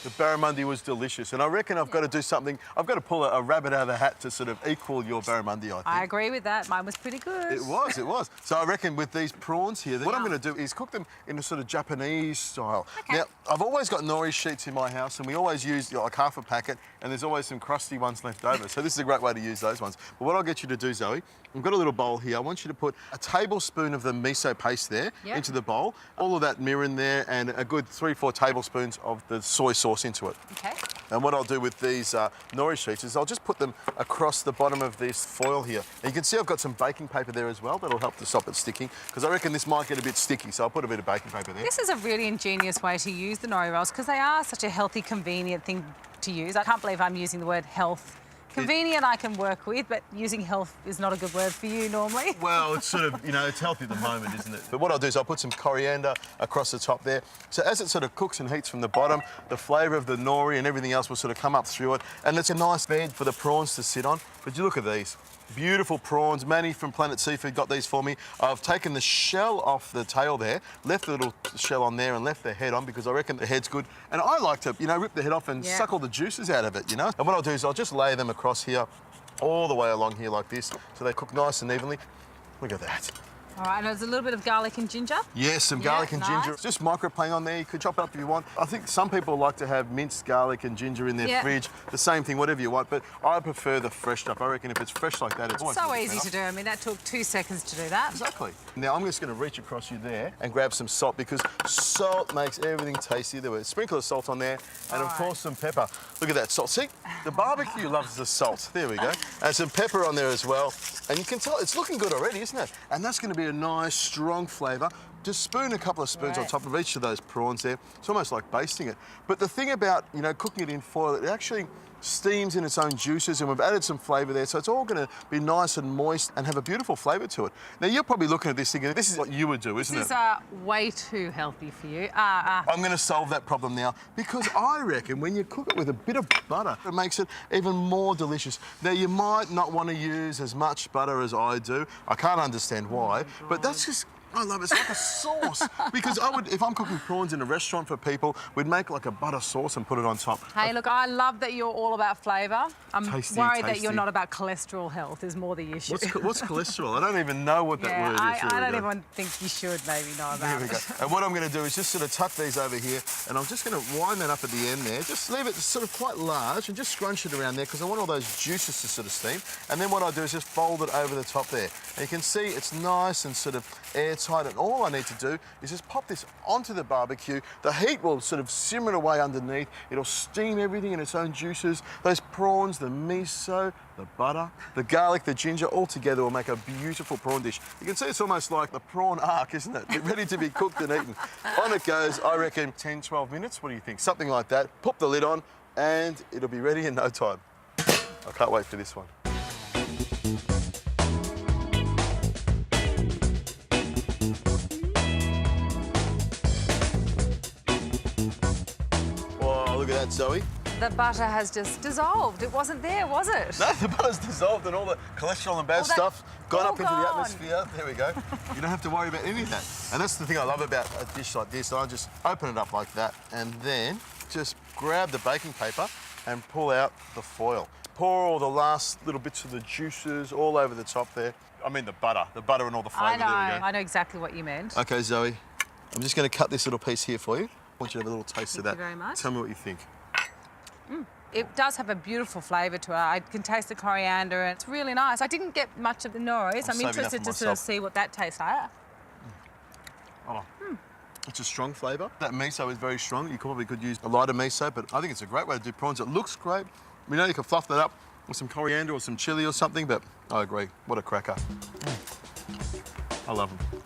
The barramundi was delicious, and I reckon I've got to do something. I've got to pull a rabbit out of the hat to sort of equal your barramundi, I think. I agree with that. Mine was pretty good. It was, it was. So I reckon with these prawns here, what I'm going to do is cook them in a sort of Japanese style. Okay. Now, I've always got nori sheets in my house, and we always use like half a packet, and there's always some crusty ones left over. So this is a great way to use those ones. But what I'll get you to do, Zoe, I've got a little bowl here. I want you to put a tablespoon of the miso paste there into the bowl, all of that mirin there, and a good 3-4 tablespoons of the soy sauce into it. Okay. And what I'll do with these nori sheets is I'll just put them across the bottom of this foil here. And you can see I've got some baking paper there as well. That'll help to stop it sticking, because I reckon this might get a bit sticky, so I'll put a bit of baking paper there. This is a really ingenious way to use the nori rolls, because they are such a healthy, convenient thing to use. I can't believe I'm using the word health. Convenient I can work with, but using health is not a good word for you normally. Well, it's sort of, you know, it's healthy at the moment, isn't it? But what I'll do is I'll put some coriander across the top there. So as it sort of cooks and heats from the bottom, the flavour of the nori and everything else will sort of come up through it. And it's a nice bed for the prawns to sit on. But you look at these. Beautiful prawns. Manny from Planet Seafood got these for me. I've taken the shell off the tail there, left the little shell on there and left the head on because I reckon the head's good. And I like to, you know, rip the head off and suck all the juices out of it, you know. And what I'll do is I'll just lay them across here, all the way along here like this, so they cook nice and evenly. Look at that. All right, and there's a little bit of garlic and ginger. Yes, some garlic and ginger. Just microplane on there. You could chop it up if you want. I think some people like to have minced garlic and ginger in their fridge. The same thing, whatever you want. But I prefer the fresh stuff. I reckon if it's fresh like that, it's always so easy to do. I mean, that took 2 seconds to do that. Exactly. Now I'm just going to reach across you there and grab some salt, because salt makes everything tasty. There was a sprinkle of salt on there, and of course some pepper. Look at that salt. See, the barbecue loves the salt. There we go. And some pepper on there as well. And you can tell it's looking good already, isn't it? And that's going to be a nice, strong flavour. Just spoon a couple of spoons on top of each of those prawns there. It's almost like basting it. But the thing about, you know, cooking it in foil, it actually steams in its own juices, and we've added some flavour there, so it's all going to be nice and moist and have a beautiful flavour to it. Now, you're probably looking at this thinking, this is what you would do, isn't it? This is way too healthy for you. I'm going to solve that problem now, because I reckon when you cook it with a bit of butter, it makes it even more delicious. Now, you might not want to use as much butter as I do. I can't understand why, but that's just... I love it. It's like a sauce. Because I would, if I'm cooking prawns in a restaurant for people, we'd make like a butter sauce and put it on top. Hey, look, I love that you're all about flavour. I'm worried that you're tasty. not about cholesterol health is more the issue. What's cholesterol? I don't even know what that word is. I don't even think you should maybe know about it. And what I'm going to do is just sort of tuck these over here, and I'm just going to wind that up at the end there. Just leave it sort of quite large and just scrunch it around there, because I want all those juices to sort of steam. And then what I do is just fold it over the top there. And you can see it's nice and sort of airtight, and all I need to do is just pop this onto the barbecue. The heat will sort of simmer away underneath. It'll steam everything in its own juices. Those prawns, the miso, the butter, the garlic, the ginger, all together will make a beautiful prawn dish. You can see it's almost like the prawn arc, isn't it? It's ready to be cooked and eaten. On it goes, I reckon 10, 12 minutes. What do you think? Something like that. Pop the lid on and it'll be ready in no time. I can't wait for this one. Look at that, Zoe. The butter has just dissolved. It wasn't there, was it? No, the butter's dissolved and all the cholesterol and bad stuff gone up into the atmosphere. There we go. You don't have to worry about any of that. And that's the thing I love about a dish like this. I just open it up like that and then just grab the baking paper and pull out the foil. Pour all the last little bits of the juices all over the top there. I mean the butter and all the flavour. I know exactly what you meant. Okay, Zoe, I'm just going to cut this little piece here for you. I want you to have a little taste of that. Thank you very much. Tell me what you think. It does have a beautiful flavour to it. I can taste the coriander and it's really nice. I didn't get much of the nori, so I'm interested to sort of see what that tastes like. It's a strong flavour. That miso is very strong. You probably could use a lighter miso, but I think it's a great way to do prawns. It looks great. We know you can fluff that up with some coriander or some chilli or something, but I agree. What a cracker. I love them.